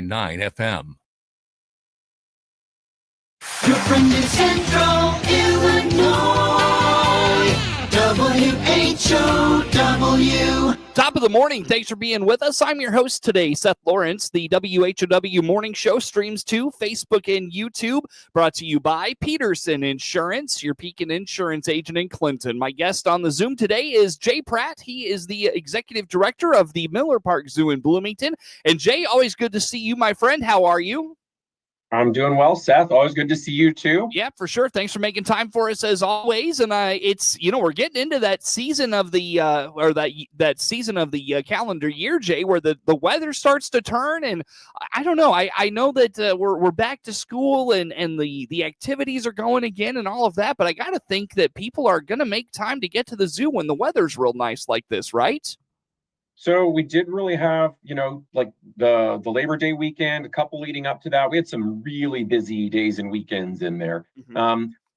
101.9 FM. Your friend in Central Illinois, WHOW. Top of the morning. Thanks for being with us. I'm your host today, Seth Lawrence. The WHOW Morning Show streams to Facebook and YouTube, brought to you by Peterson Insurance, your Pekin Insurance agent in Clinton. My guest on the Zoom today is Jay Pratte. He is the executive director of the Miller Park Zoo in Bloomington. And Jay, always good to see you, my friend. How are you? I'm doing well, Seth. Always good to see you too. Yeah, for sure. Thanks for making time for us as always. And it's we're getting into that season of the that season of the calendar year, Jay, where the weather starts to turn. And I don't know. I know that we're back to school and the activities are going again and all of that. But I got to think that people are going to make time to get to the zoo when the weather's real nice like this, right? So we did really have, like the Labor Day weekend, a couple leading up to that. We had some really busy days and weekends in there.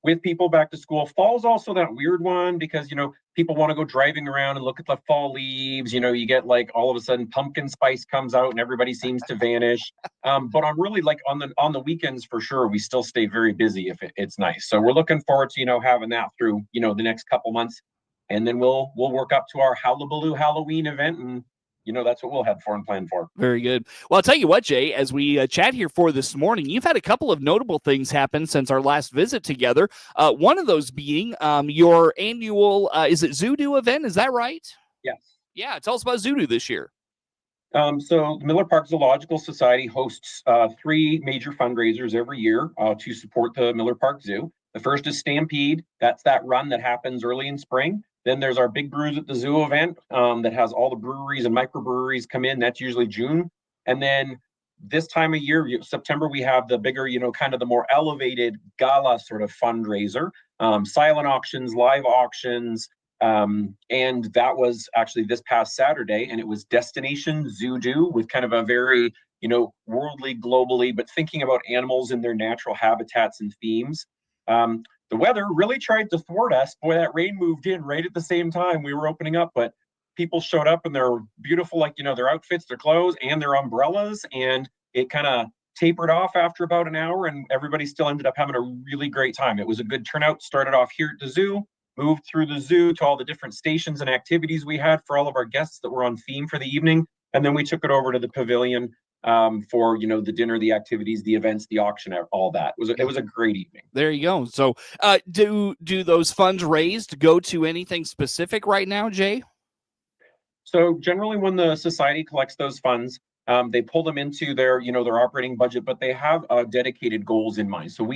With people back to school. Fall's also that weird one because, people want to go driving around and look at the fall leaves. You get like all of a sudden pumpkin spice comes out and everybody seems to vanish. But I'm really like on the weekends for sure, we still stay very busy if it's nice. So we're looking forward to, having that through, the next couple months. And then we'll work up to our Hullabaloo Halloween event, and that's what we'll head for and plan for. Very good. Well, I'll tell you what, Jay, as we chat here for this morning, you've had a couple of notable things happen since our last visit together. One of those being your annual, is it ZooDoo event? Is that right? Yes. Yeah. Tell us about ZooDoo this year. So the Miller Park Zoological Society hosts 3 major fundraisers every year to support the Miller Park Zoo. The first is Stampede. That's that run that happens early in spring. Then there's our Big Brews at the Zoo event that has all the breweries and microbreweries come in. That's usually June. And then this time of year, September, we have the bigger, kind of the more elevated gala sort of fundraiser, silent auctions, live auctions. And that was actually this past Saturday, and it was Destination ZooDoo with kind of a very, worldly, globally, but thinking about animals in their natural habitats and themes. The weather really tried to thwart us. Boy, that rain moved in right at the same time we were opening up, but people showed up in their beautiful, their outfits, their clothes, and their umbrellas, and it kind of tapered off after about an hour, and everybody still ended up having a really great time. It was a good turnout. Started off here at the zoo, moved through the zoo to all the different stations and activities we had for all of our guests that were on theme for the evening, and then we took it over to the pavilion for the dinner, the activities, the events, the auction, all that. It was a great evening. There you go. So do those funds raised go to anything specific right now, Jay? So generally when the society collects those funds, they pull them into their operating budget, but they have dedicated goals in mind. So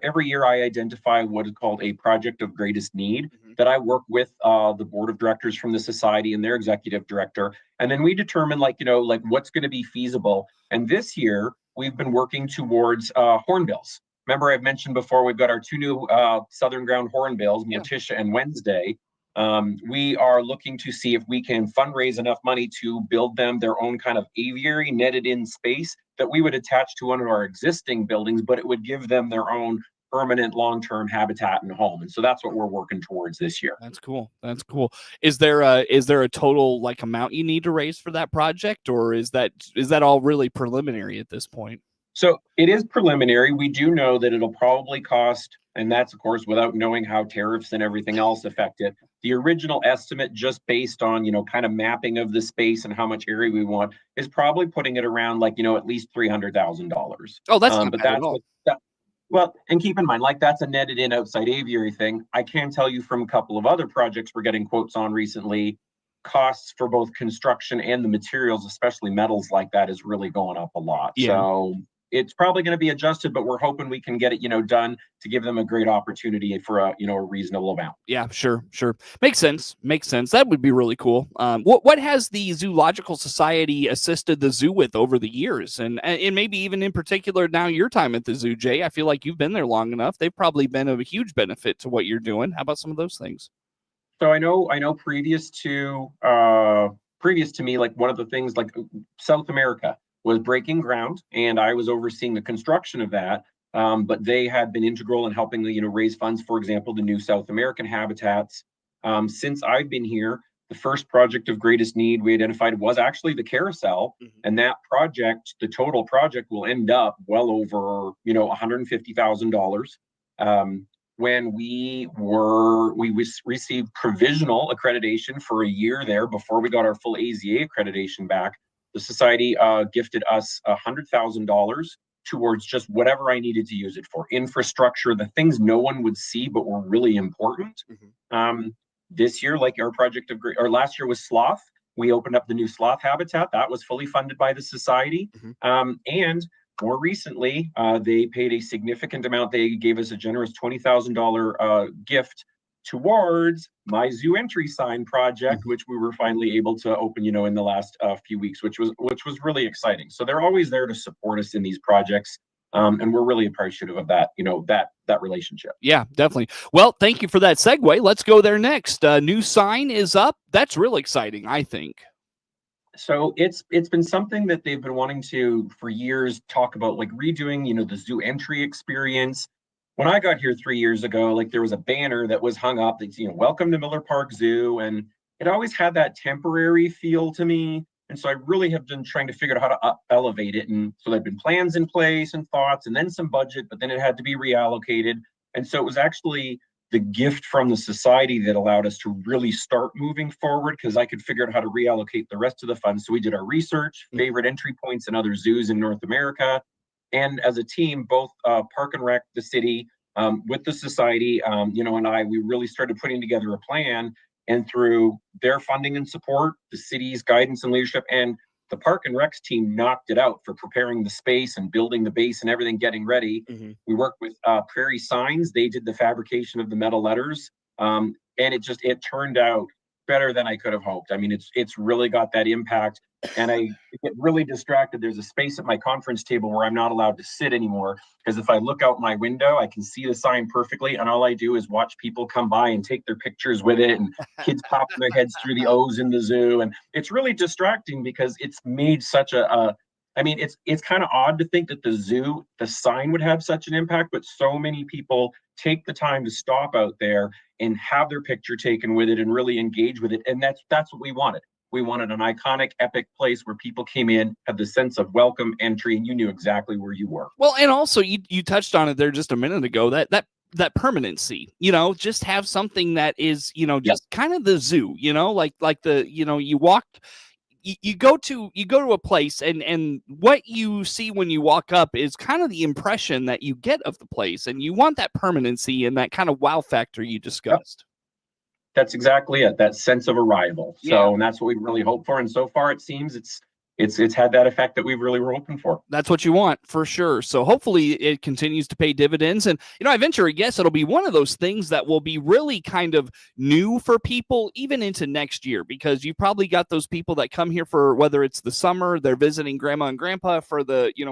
every year I identify what is called a project of greatest need that I work with the board of directors from the society and their executive director. And then we determine what's going to be feasible. And this year we've been working towards hornbills. Remember, I've mentioned before, we've got our 2 new Southern ground hornbills, Morticia and Wednesday. We are looking to see if we can fundraise enough money to build them their own kind of aviary netted in space that we would attach to one of our existing buildings, but it would give them their own permanent long-term habitat and home. And so that's what we're working towards this year. That's cool. That's cool. Is there a total amount you need to raise for that project, or is that all really preliminary at this point? So it is preliminary. We do know that it'll probably cost, and that's of course without knowing how tariffs and everything else affect it. The original estimate, just based on kind of mapping of the space and how much area we want, is probably putting it around at least $300,000. Oh, that's not bad at all. Well, and keep in mind, that's a netted in outside aviary thing. I can tell you from a couple of other projects we're getting quotes on recently, costs for both construction and the materials, especially metals like that, is really going up a lot. Yeah. So it's probably going to be adjusted, but we're hoping we can get it, done to give them a great opportunity for a reasonable amount. Yeah, sure. Makes sense. That would be really cool. What has the Zoological Society assisted the zoo with over the years? And maybe even in particular now your time at the zoo, Jay, I feel like you've been there long enough. They've probably been of a huge benefit to what you're doing. How about some of those things? So I know previous to me, one of the things South America was breaking ground, and I was overseeing the construction of that. But they had been integral in helping raise funds, for example, the new South American habitats. Since I've been here, the first project of greatest need we identified was actually the carousel. And that project, the total project, will end up well over, $150,000. When we received provisional accreditation for a year there before we got our full AZA accreditation back, the society gifted us $100,000 towards just whatever I needed to use it for. Infrastructure, the things no one would see but were really important. This year, like our project of, or last year was sloth. We opened up the new sloth habitat. That was fully funded by the society. And more recently, they paid a significant amount. They gave us a generous $20,000 gift towards my zoo entry sign project, which we were finally able to open, in the last few weeks, which was really exciting. So they're always there to support us in these projects. And we're really appreciative of that, that relationship. Yeah, definitely. Well, thank you for that segue. Let's go there next. New sign is up. That's really exciting, I think. So it's been something that they've been wanting to for years talk about, like redoing, the zoo entry experience. When I got here 3 years ago, like there was a banner that was hung up that's, welcome to Miller Park Zoo. And it always had that temporary feel to me. And so I really have been trying to figure out how to elevate it. And so there've been plans in place and thoughts, and then some budget, but then it had to be reallocated. And so it was actually the gift from the society that allowed us to really start moving forward, because I could figure out how to reallocate the rest of the funds. So we did our research, favorite entry points in other zoos in North America. And as a team, both Park and Rec, the city, with the society, and we really started putting together a plan. And through their funding and support, the city's guidance and leadership, and the Park and Recs team knocked it out for preparing the space and building the base and everything, getting ready. We worked with Prairie Signs. They did the fabrication of the metal letters. And it turned out better than I could have hoped. I mean, it's really got that impact. And I get really distracted. There's a space at my conference table where I'm not allowed to sit anymore, because if I look out my window, I can see the sign perfectly. And all I do is watch people come by and take their pictures with it, and kids popping their heads through the O's in the zoo. And it's really distracting because it's made such it's kind of odd to think that the sign would have such an impact, but so many people take the time to stop out there and have their picture taken with it and really engage with it. And that's what we wanted. We wanted an iconic, epic place where people came in, had the sense of welcome entry, and you knew exactly where you were. Well, and also you touched on it there just a minute ago, that permanency, just have something that is, just kind of the zoo, like the, you walked, you go to a place and what you see when you walk up is kind of the impression that you get of the place, and you want that permanency and that kind of wow factor you discussed. That's exactly it. That sense of arrival. So, and that's what we really hope for. And so far, it seems it's had that effect that we really were hoping for. That's what you want, for sure. So hopefully it continues to pay dividends. And, I venture a guess it'll be one of those things that will be really kind of new for people even into next year, because you probably got those people that come here for, whether it's the summer, they're visiting grandma and grandpa for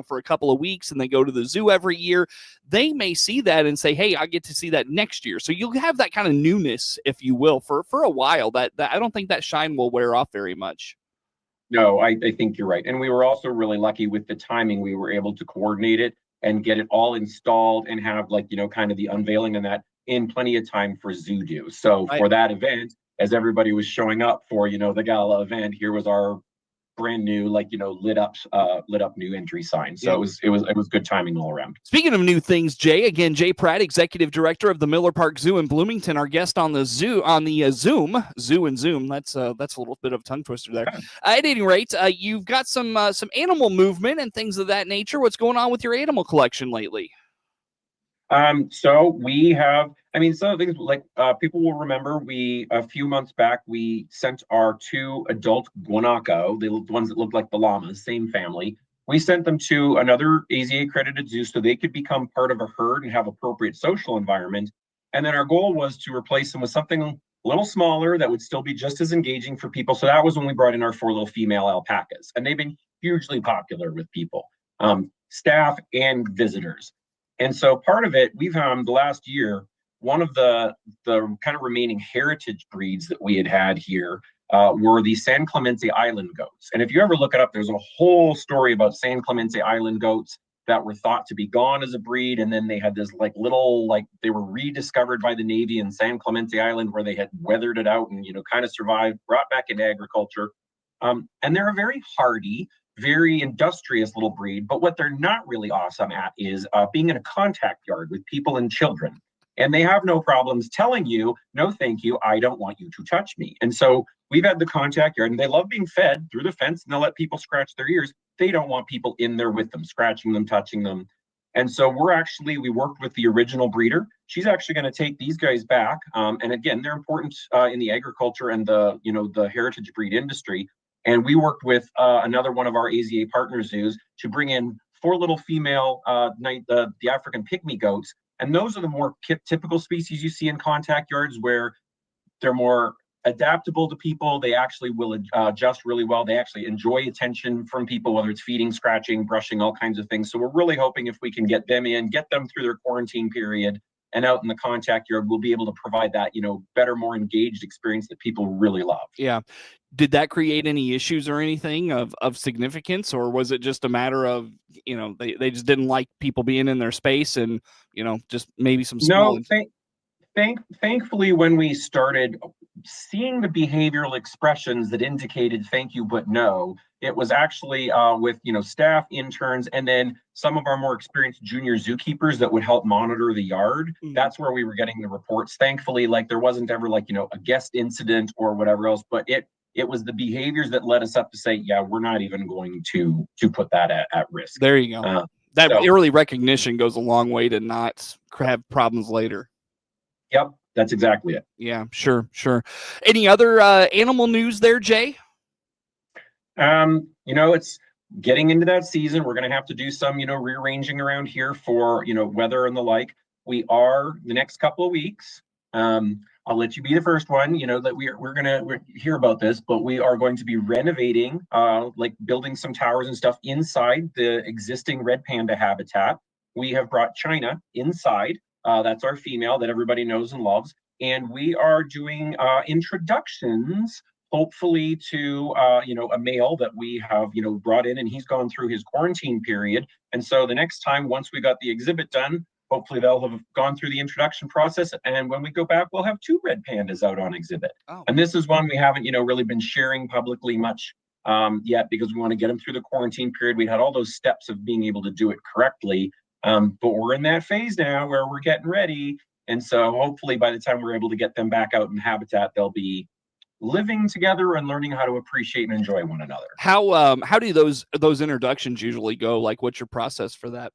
for a couple of weeks, and they go to the zoo every year. They may see that and say, hey, I get to see that next year. So you'll have that kind of newness, if you will, for a while. That I don't think that shine will wear off very much. No, I think you're right. And we were also really lucky with the timing. We were able to coordinate it and get it all installed and have kind of the unveiling and that in plenty of time for ZooDoo. So for that event, as everybody was showing up for, the gala event, here was our brand new, lit up new entry sign. So it was good timing all around. Speaking of new things, Jay Pratte, Executive Director of the Miller Park Zoo in Bloomington, our guest on the Zoom. That's a little bit of a tongue twister there. At any rate, you've got some animal movement and things of that nature. What's going on with your animal collection lately? So we have, some of the things people will remember, a few months back, we sent our 2 adult guanaco, the ones that look like the llamas, same family. We sent them to another AZA accredited zoo so they could become part of a herd and have appropriate social environment. And then our goal was to replace them with something a little smaller that would still be just as engaging for people. So that was when we brought in our 4 little female alpacas, and they've been hugely popular with people, staff and visitors. And so part of it, we've the last year, one of the kind of remaining heritage breeds that we had here were the San Clemente Island goats. And if you ever look it up, there's a whole story about San Clemente Island goats. that were thought to be gone as a breed. And then they had this like little, like they were rediscovered by the Navy in San Clemente Island, where they had weathered it out and, kind of survived, brought back into agriculture. And they're a very hardy, very industrious little breed. But what they're not really awesome at is being in a contact yard with people and children. And they have no problems telling you, no, thank you, I don't want you to touch me. And so we've had the contact yard, and they love being fed through the fence, and they'll let people scratch their ears. They don't want people in there with them, scratching them, touching them. And so we worked with the original breeder. She's actually going to take these guys back. And again, they're important in the agriculture and the heritage breed industry. And we worked with another one of our AZA partner zoos to bring in 4 little female, the African pygmy goats. And those are the more typical species you see in contact yards, where they're more adaptable to people. They actually will adjust really well. They actually enjoy attention from people, whether it's feeding, scratching, brushing, all kinds of things. So we're really hoping if we can get them through their quarantine period and out in the contact yard, we'll be able to provide that, better, more engaged experience that people really love. Yeah. Did that create any issues or anything of significance, or was it just a matter of, they just didn't like people being in their space and, just maybe some small... No, thankfully, when we started seeing the behavioral expressions that indicated thank you, but no, it was actually with, staff, interns, and then some of our more experienced junior zookeepers that would help monitor the yard. Mm-hmm. That's where we were getting the reports. Thankfully, there wasn't ever a guest incident or whatever else, but it was the behaviors that led us up to say, yeah, we're not even going to put that at risk. There you go. That early recognition goes a long way to not have problems later. Yep, that's exactly it. Yeah, sure. Any other animal news there, Jay? It's getting into that season. We're going to have to do some, rearranging around here for, weather and the like. We are the next couple of weeks. I'll let you be the first one, that we're going to hear about this, but we are going to be renovating, building some towers and stuff inside the existing red panda habitat. We have brought China inside. That's our female that everybody knows and loves. And we are doing introductions, hopefully to, a male that we have, brought in, and he's gone through his quarantine period. And so the next time, once we got the exhibit done, hopefully they'll have gone through the introduction process. And when we go back, we'll have 2 red pandas out on exhibit. Oh. And this is one we haven't, really been sharing publicly much yet, because we want to get them through the quarantine period. We had all those steps of being able to do it correctly. But we're in that phase now where we're getting ready. And so hopefully by the time we're able to get them back out in habitat, they'll be living together and learning how to appreciate and enjoy one another. How do those introductions usually go? What's your process for that?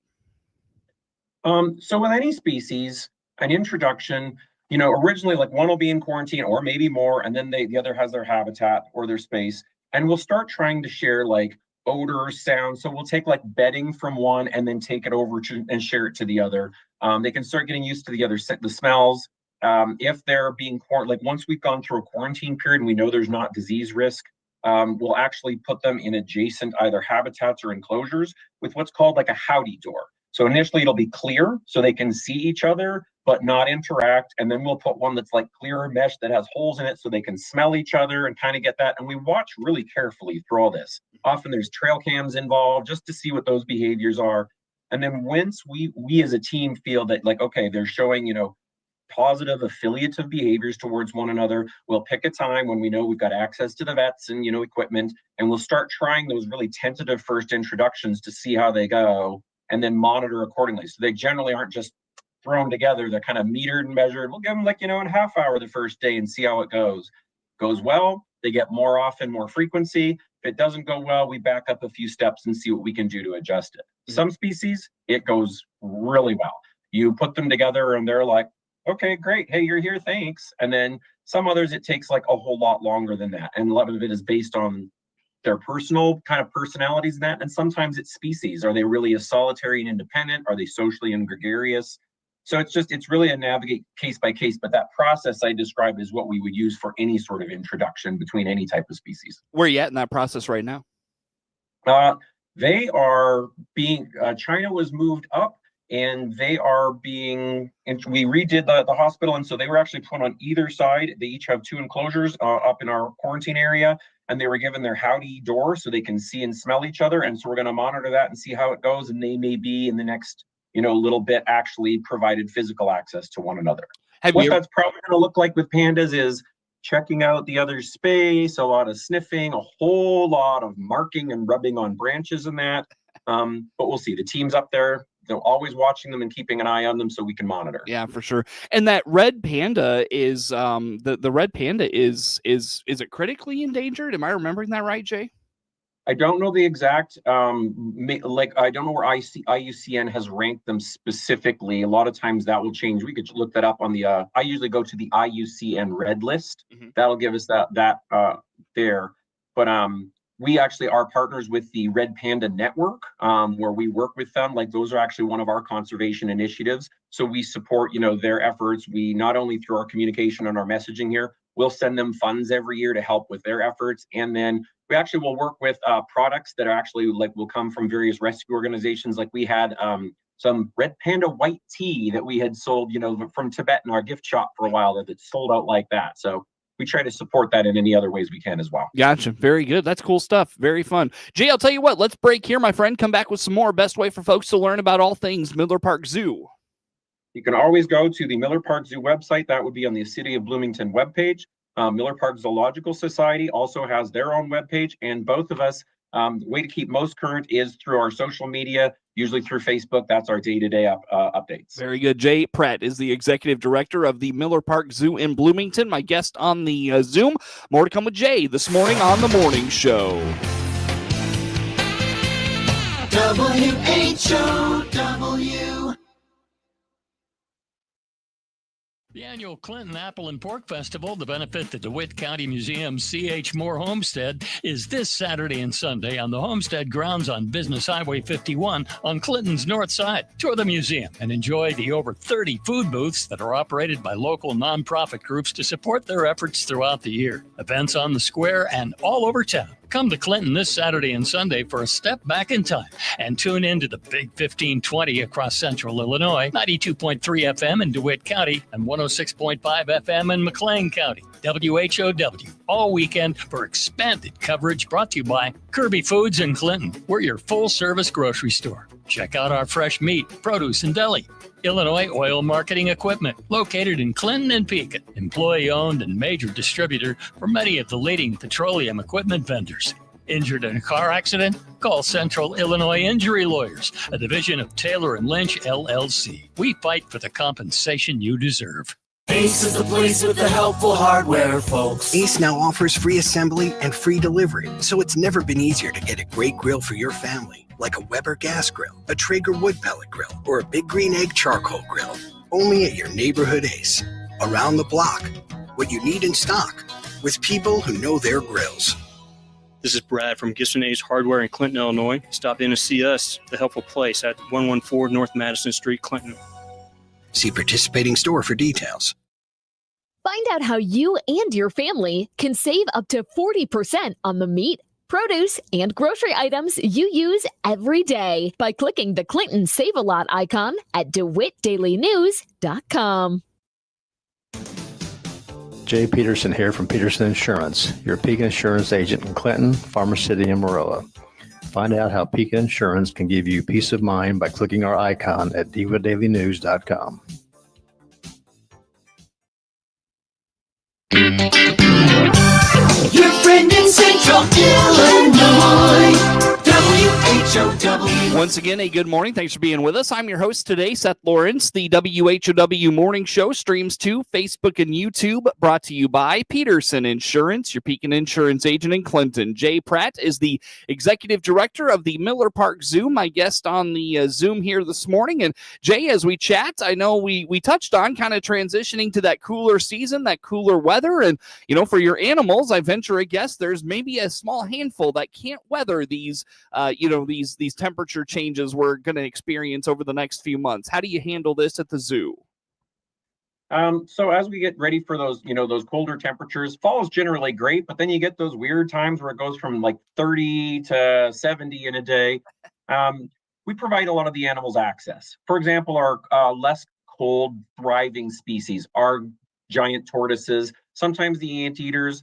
So with any species, an introduction, originally one will be in quarantine or maybe more, and then the other has their habitat or their space. And we'll start trying to share odor, sound. So we'll take bedding from one and then take it over and share it to the other. They can start getting used to the smells. If they're being once we've gone through a quarantine period and we know there's not disease risk, we'll actually put them in adjacent either habitats or enclosures with what's called a howdy door. So initially it'll be clear so they can see each other, but not interact. And then we'll put one that's clearer mesh that has holes in it so they can smell each other and kind of get that. And we watch really carefully through all this. Often there's trail cams involved just to see what those behaviors are. And then once we as a team feel that okay, they're showing, positive affiliative behaviors towards one another, we'll pick a time when we know we've got access to the vets and, equipment, and we'll start trying those really tentative first introductions to see how they go, and then monitor accordingly. So they generally aren't just thrown together. They're kind of metered and measured. We'll give them a half hour the first day and see how it goes. Goes well, they get more often, more frequency. If it doesn't go well, we back up a few steps and see what we can do to adjust it. Mm-hmm. Some species, it goes really well. You put them together and they're like, okay, great. Hey, you're here. Thanks. And then some others, it takes a whole lot longer than that. And a lot of it is based on their personal kind of personalities and that. And sometimes it's species. Are they really a solitary and independent? Are they socially and gregarious? So it's really a navigate case by case, but that process I described is what we would use for any sort of introduction between any type of species. Where are you at in that process right now? They are being, China was moved up, and they are being, we redid the hospital. And so they were actually put on either side. They each have 2 enclosures up in our quarantine area. and they were given their howdy door so they can see and smell each other. And so we're going to monitor that and see how it goes. And they may be in the next, little bit actually provided physical access to one another. What that's probably going to look like with pandas is checking out the other's space, a lot of sniffing, a whole lot of marking and rubbing on branches and that. But we'll see. The team's up there. They're always watching them and keeping an eye on them so we can monitor. Yeah, for sure. And that red panda is the red panda is it critically endangered? Am I remembering that right, Jay? I don't know the exact I don't know where IUCN has ranked them specifically. A lot of times that will change. We could look that up on the I usually go to the IUCN red list. That'll give us that there. But we actually are partners with the Red Panda Network, where we work with them. Like those are actually one of our conservation initiatives. So we support, their efforts. We not only through our communication and our messaging here, we'll send them funds every year to help with their efforts. And then we actually will work with products that are actually will come from various rescue organizations. Like we had some red panda white tea that we had sold, from Tibet in our gift shop for a while that it's sold out like that. So we try to support that in any other ways we can as well. Gotcha. Very good. That's cool stuff. Very fun. Jay, I'll tell you what, let's break here, my friend. Come back with some more. Best way for folks to learn about all things Miller Park Zoo. You can always go to the Miller Park Zoo website. That would be on the City of Bloomington webpage. Miller Park Zoological Society also has their own webpage, and both of us, the way to keep most current is through our social media, usually through Facebook. That's our day-to-day updates. Very good. Jay Pratte is the executive director of the Miller Park Zoo in Bloomington. My guest on the Zoom. More to come with Jay this morning on The Morning Show. WHOW. The annual Clinton Apple and Pork Festival, to benefit the DeWitt County Museum's C.H. Moore Homestead, is this Saturday and Sunday on the Homestead grounds on Business Highway 51 on Clinton's north side. Tour the museum and enjoy the over 30 food booths that are operated by local nonprofit groups to support their efforts throughout the year. Events on the square and all over town. Come to Clinton this Saturday and Sunday for a step back in time and tune in to the Big 1520 across central Illinois, 92.3 FM in DeWitt County and 106.5 FM in McLean County. WHOW all weekend for expanded coverage brought to you by Kirby Foods in Clinton. We're your full-service grocery store. Check out our fresh meat, produce, and deli. Illinois Oil Marketing Equipment, located in Clinton and Pekin. Employee-owned and major distributor for many of the leading petroleum equipment vendors. Injured in a car accident? Call Central Illinois Injury Lawyers, a division of Taylor & Lynch, LLC. We fight for the compensation you deserve. Ace is the place with the helpful hardware, folks. Ace now offers free assembly and free delivery, so it's never been easier to get a great grill for your family, like a Weber gas grill, a Traeger wood pellet grill, or a Big Green Egg charcoal grill. Only at your neighborhood Ace. Around the block. What you need in stock. With people who know their grills. This is Brad from Gibson Ace Hardware in Clinton, Illinois. Stop in to see us, The Helpful Place, at 114 North Madison Street, Clinton. See participating store for details. Find out how you and your family can save up to 40% on the meat, produce, and grocery items you use every day by clicking the Clinton Save a Lot icon at DeWittDailyNews.com. Jay Peterson here from Peterson Insurance, your Pekin Insurance agent in Clinton, Farmer City, and Marilla. Find out how Pekin Insurance can give you peace of mind by clicking our icon at DeWittDailyNews.com. Your friend in Central Illinois. WHOW. Once again, a good morning. Thanks for being with us. I'm your host today, Seth Lawrence. The WHOW Morning Show streams to Facebook and YouTube, brought to you by Peterson Insurance, your Pekin Insurance agent in Clinton. Jay Pratte is the executive director of the Miller Park Zoo, my guest on the Zoom here this morning. And Jay, as we chat, I know we touched on kind of transitioning to that cooler season, that cooler weather. And, for your animals, I venture a guess there's maybe a small handful that can't weather these these temperature changes we're going to experience over the next few months. How do you handle this at the zoo? So as we get ready for those, those colder temperatures, fall is generally great, but then you get those weird times where it goes from like 30 to 70 in a day. We provide a lot of the animals access. For example, our less cold thriving species, our giant tortoises, sometimes the anteaters,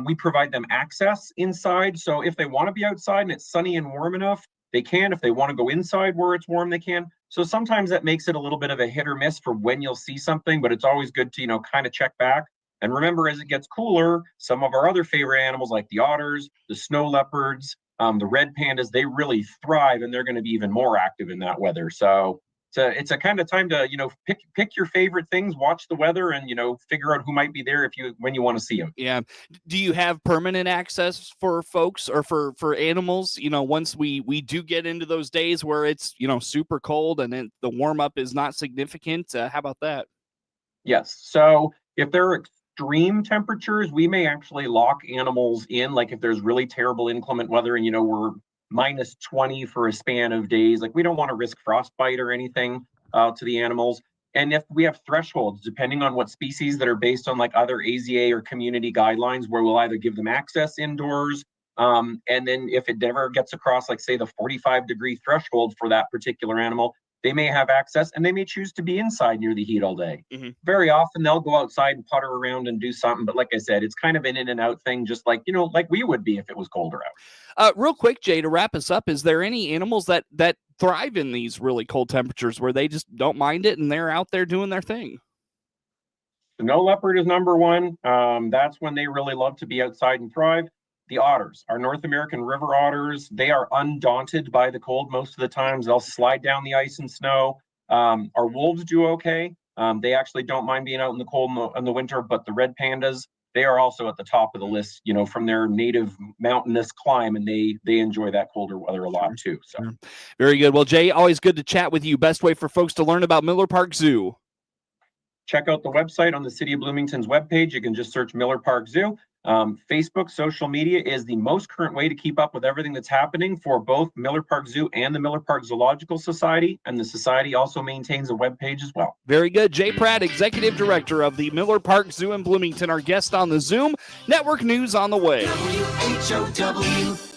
We provide them access inside. So if they want to be outside and it's sunny and warm enough, they can. If they want to go inside where it's warm, they can. So sometimes that makes it a little bit of a hit or miss for when you'll see something, but it's always good to, kind of check back. And remember, as it gets cooler, some of our other favorite animals like the otters, the snow leopards, the red pandas, they really thrive, and they're going to be even more active in that weather. So it's a kind of time to, pick your favorite things, watch the weather, and, figure out who might be there when you want to see them. Yeah. Do you have permanent access for folks or for animals? Once we do get into those days where it's, super cold and then the warm up is not significant. How about that? Yes. So if there are extreme temperatures, we may actually lock animals in. Like if there's really terrible inclement weather and, we're minus 20 for a span of days, like we don't want to risk frostbite or anything to the animals. And if we have thresholds, depending on what species that are based on like other AZA or community guidelines, where we'll either give them access indoors, and then if it never gets across, like say the 45-degree threshold for that particular animal, they may have access and they may choose to be inside near the heat all day. Mm-hmm. Very often they'll go outside and putter around and do something. But like I said, it's kind of an in and out thing, just like, like we would be if it was colder out. Real quick, Jay, to wrap us up, is there any animals that thrive in these really cold temperatures where they just don't mind it and they're out there doing their thing? The snow leopard is number one. That's when they really love to be outside and thrive. The otters, our North American river otters, they are undaunted by the cold most of the times. They'll slide down the ice and snow. Our wolves do okay. They actually don't mind being out in the cold in the winter, but the red pandas, they are also at the top of the list, from their native mountainous climb, and they enjoy that colder weather a lot too. So, very good. Well, Jay, always good to chat with you. Best way for folks to learn about Miller Park Zoo. Check out the website on the City of Bloomington's webpage. You can just search Miller Park Zoo. Facebook, social media is the most current way to keep up with everything that's happening for both Miller Park Zoo and the Miller Park Zoological Society. And the society also maintains a webpage as well. Very good. Jay Pratte, Executive Director of the Miller Park Zoo in Bloomington, our guest on the Zoom. Network news on the way. WHOW.